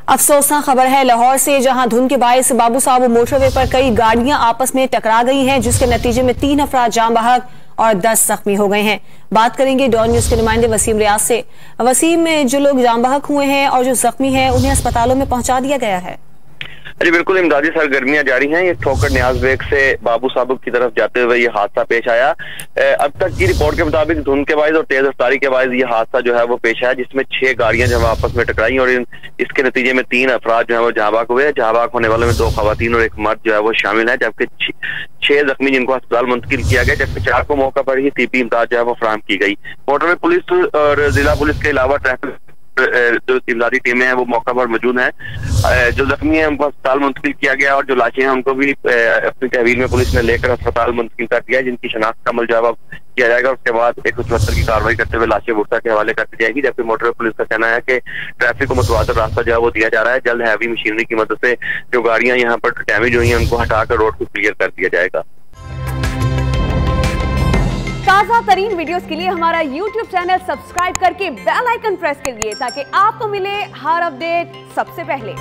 अफसोसनाक खबर है लाहौर से, जहां धुंध के बायस बाबू साहब मोटरवे पर कई गाड़ियां आपस में टकरा गई हैं, जिसके नतीजे में 3 अफराद जान बहक और 10 जख्मी हो गए हैं। बात करेंगे डॉन न्यूज के नुमाइंदे वसीम रियाज से। वसीम, जो लोग जान बहक हुए हैं और जो जख्मी हैं उन्हें अस्पतालों में पहुंचा दिया गया है? जी बिल्कुल, इमदादी सरगर्मियां जारी हैं। ये ठोकर न्याज बेग से बाबू साहब की तरफ जाते हुए ये हादसा पेश आया। अब तक की रिपोर्ट के मुताबिक धुंध के बायस और तेज रफ्तारी के बायस ये हादसा जो है वो पेश आया, जिसमें 6 गाड़ियां जो है आपस में टकराई और इसके नतीजे में 3 अफराद जो है वो जहाँ बाक हुए। जहाँ बाक होने वालों में 2 खवातीन और 1 मर्द जो है वो शामिल है, जबकि 6 जख्मी जिनको अस्पताल मुंतकिल किया गया, जबकि 4 को मौका पर ही तिब्बी इमदाद जो है वो फराहम की गई। मोटरवे पुलिस और जिला पुलिस के अलावा ट्रैफिक जो इमदादी टीमें हैं वो मौका पर मौजूद हैं। जो जख्मी है उनको अस्पताल मुंतकिल किया गया और जो लाशें हैं उनको भी अपनी तहवील में पुलिस ने लेकर अस्पताल मुंतकिल कर दिया, जिनकी शनाख्त का अमल जो है किया जाएगा। उसके बाद 174 की कार्रवाई करते हुए लाशें मुर्दा के हवाले कर दी जाएगी। जबकि मोटर पुलिस का कहना है कि ट्रैफिक को मुतवाज़िर रास्ता जो है वो दिया जा रहा है। जल्द हैवी मशीनरी की मदद से जो गाड़ियां यहाँ पर डैमेज हुई हैं उनको हटाकर रोड को क्लियर कर दिया जाएगा। ताज़ा तरीन वीडियोस के लिए हमारा YouTube चैनल सब्सक्राइब करके बेल आइकन प्रेस करिए ताकि आपको मिले हर अपडेट सबसे पहले।